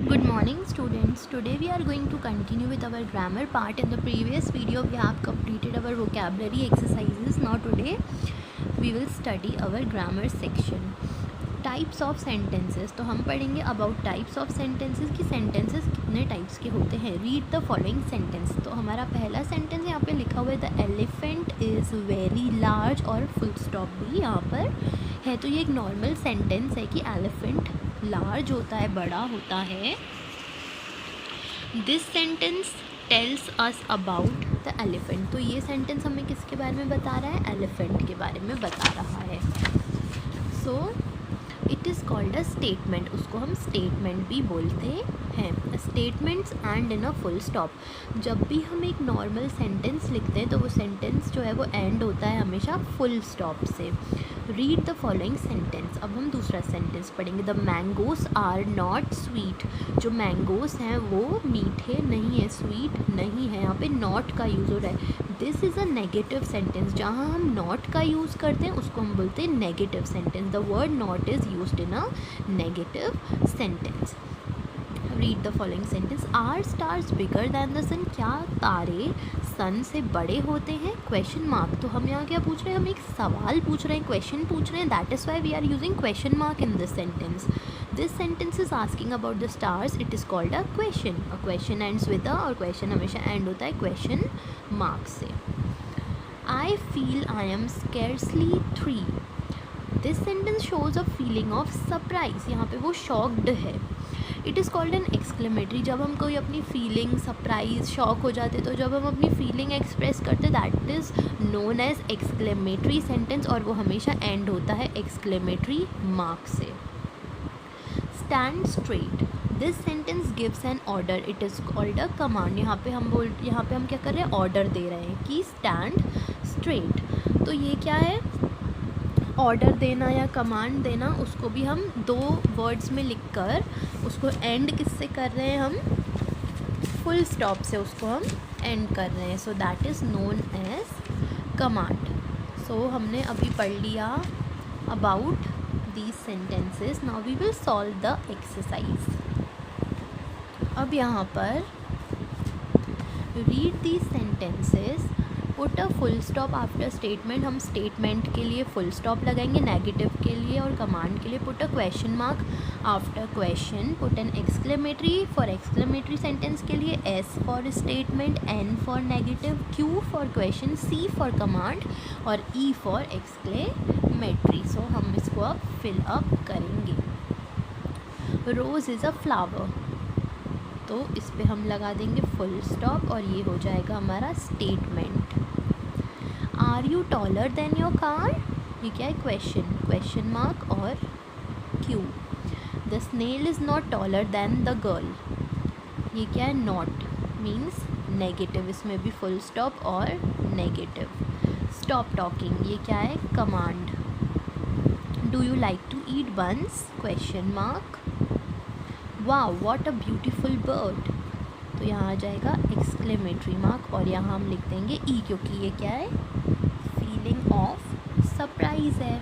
Good morning students. Today we are going to continue with our grammar part. In the previous video we have completed our vocabulary exercises. Now today we will study our grammar section. Types of sentences. तो हम पढ़ेंगे about types of sentences कि sentences कितने types के होते हैं. Read the following sentence. तो हमारा पहला sentence यहाँ पे लिखा हुआ है the elephant is very large और full stop भी यहाँ पर है. तो ये एक normal sentence है कि elephant लार्ज होता है, बड़ा होता है. This sentence tells us about the elephant. तो ये सेंटेंस हमें किसके बारे में बता रहा है? एलिफेंट के बारे में बता रहा है. So it is called a statement. उसको हम स्टेटमेंट भी बोलते हैं. Statements and in a full stop. जब भी हम एक नॉर्मल सेंटेंस लिखते हैं तो वो सेंटेंस जो है वो एंड होता है हमेशा फुल स्टॉप से. Read the following sentence. अब हम दूसरा सेंटेंस पढ़ेंगे. The mangoes are not sweet. जो मैंगोस हैं वो मीठे नहीं है, स्वीट नहीं है. यहाँ पे नॉट का यूज़ हो रहा है. This is a negative sentence. जहाँ हम नॉट का यूज़ करते हैं उसको हम बोलते हैं negative sentence. The word not is used in a negative sentence. Read the following sentence. Are stars bigger than the sun. क्या तारे सन से बड़े होते हैं? Question mark. तो हम यहाँ क्या पूछ रहे हैं? हम एक सवाल पूछ रहे हैं, क्वेश्चन पूछ रहे हैं. That is why we are using question mark in this sentence. This sentence is asking about the stars. It is called a question. A question ends with a, और क्वेश्चन हमेशा एंड होता है question mark से. I feel I am scarcely 3. This sentence shows a feeling of surprise. यहाँ पे वो shocked है. It is called an exclamatory. जब हम कोई अपनी फीलिंग, सरप्राइज, शॉक हो जाते तो जब हम अपनी फीलिंग एक्सप्रेस करते that is known as exclamatory sentence, और वो हमेशा एंड होता है एक्सक्लेमेटरी मार्क से. Stand straight. This sentence gives an order. It is called a command. यहाँ पे हम क्या कर रहे हैं? ऑर्डर दे रहे हैं कि स्टैंड स्ट्रेट. तो ये क्या है? ऑर्डर देना या कमांड देना. उसको भी हम दो वर्ड्स में लिखकर उसको एंड किससे कर रहे हैं? हम फुल स्टॉप से उसको हम एंड कर रहे हैं. So that is known as command. So हमने अभी पढ़ लिया about these sentences. Now we will solve the exercise. अब यहाँ पर read these sentences. Put a full stop after statement. हम स्टेटमेंट के लिए फुल स्टॉप लगाएंगे, नेगेटिव के लिए और कमांड के लिए put a question mark after question. Put an exclamatory. For exclamatory sentence के लिए S for statement, N for negative, Q for question, C for command और ई फॉर एक्सक्लेमेटरी. सो हम इसको अब फिल अप करेंगे. रोज़ इज़ अ फ्लावर. तो इस पे हम लगा देंगे फुल स्टॉप और ये हो जाएगा हमारा statement. Are you taller than your car. ये क्या है? क्वेश्चन, क्वेश्चन मार्क और Q. The snail is not taller than the girl. ये क्या है? Not means negative. इसमें भी फुल स्टॉप और नेगेटिव. Stop talking. ये क्या है? Command. Do you like to eat buns? Question mark. Wow what a beautiful bird. तो यहाँ आ जाएगा एक्सक्लेमेटरी मार्क और यहाँ हम लिख देंगे ई, क्योंकि ये क्या है? फीलिंग ऑफ सरप्राइज है.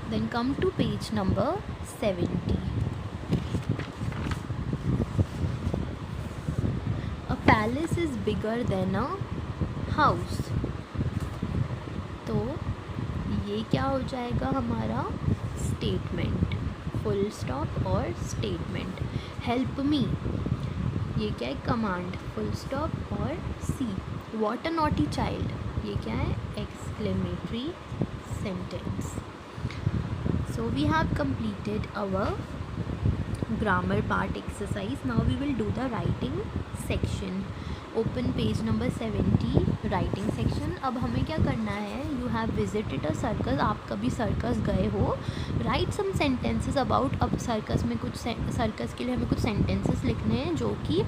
Then come to page number 70. A palace is bigger than a house. तो ये क्या हो जाएगा हमारा? स्टेटमेंट. फुल स्टॉप और स्टेटमेंट. Help me. ये क्या है? कमांड. फुल स्टॉप और C. What a naughty child. ये क्या है? Exclamatory sentence. So we have completed our grammar part exercise. Now we will do the writing section. Open page number 70, writing section. अब हमें क्या करना है? You have visited a circus. आप कभी सर्कस गए हो. Write some sentences about. अब सर्कस में कुछ सर्कस के लिए हमें कुछ सेंटेंसेस लिखने हैं जो कि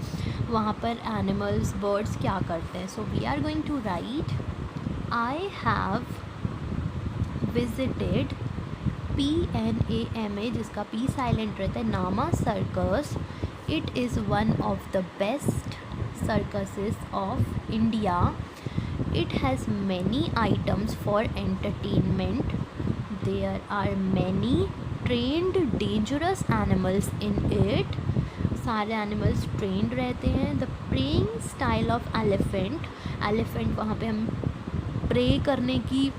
वहाँ पर एनिमल्स, बर्ड्स क्या करते हैं. So we are going to write. I have visited PNAMA, जिसका P साइलेंट रहता है, Nama circus. It is one of the best circuses of India. It has many items for entertainment. There are many trained dangerous animals in it. सारे animals trained रहते हैं। The praying style of elephant, elephant वहाँ पे हम pray करने की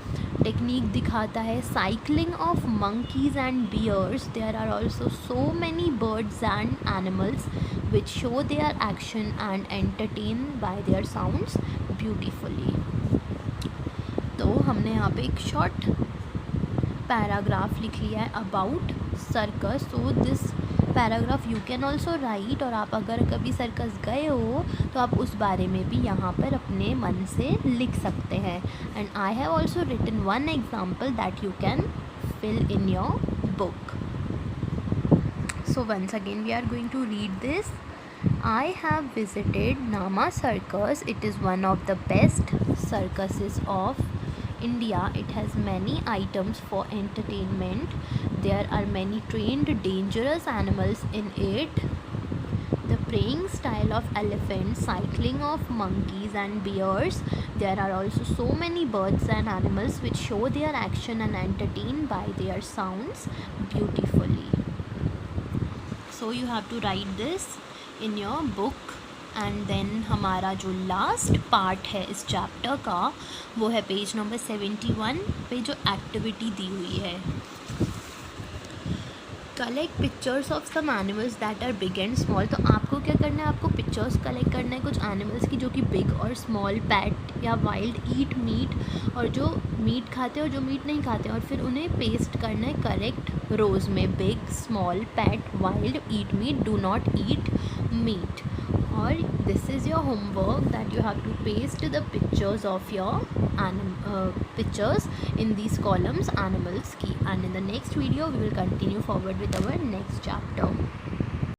technique दिखाता है। Cycling of monkeys and bears, there are also so many birds and animals which show their action and entertain by their sounds beautifully. तो हमने यहाँ पे एक शॉर्ट पैराग्राफ लिख लिया है about circus. So this paragraph you can also right, और आप अगर कभी सर्कस गए हो तो आप उस बारे में भी यहाँ पर अपने मन से लिख सकते हैं। And I have also written one example that you can fill in your book. So once again we are going to read this. I have visited Nama Circus. It is one of the best circuses of India. It has many items for entertainment. There are many trained dangerous animals in it. The preying style of elephants, cycling of monkeys and bears. There are also so many birds and animals which show their action and entertain by their sounds beautifully. So you have to write this in your book. And then हमारा जो last part है इस chapter का वो है page number 71 पे जो activity दी हुई है। Collect pictures of some animals that are big and small. तो आपको क्या करना है, आपको पिक्चर्स कलेक्ट करना है कुछ एनिमल्स की जो कि बिग और स्मॉल, पैट या वाइल्ड, ईट मीट, और जो मीट खाते हैं और जो मीट नहीं खाते, और फिर उन्हें पेस्ट करना है करेक्ट रोज़ में। Big, small, pat, wild, eat meat, do not eat meat. और this is your homework that you have to paste the pictures of your pictures in these columns animals की। And in the next video we will continue forward with our next chapter.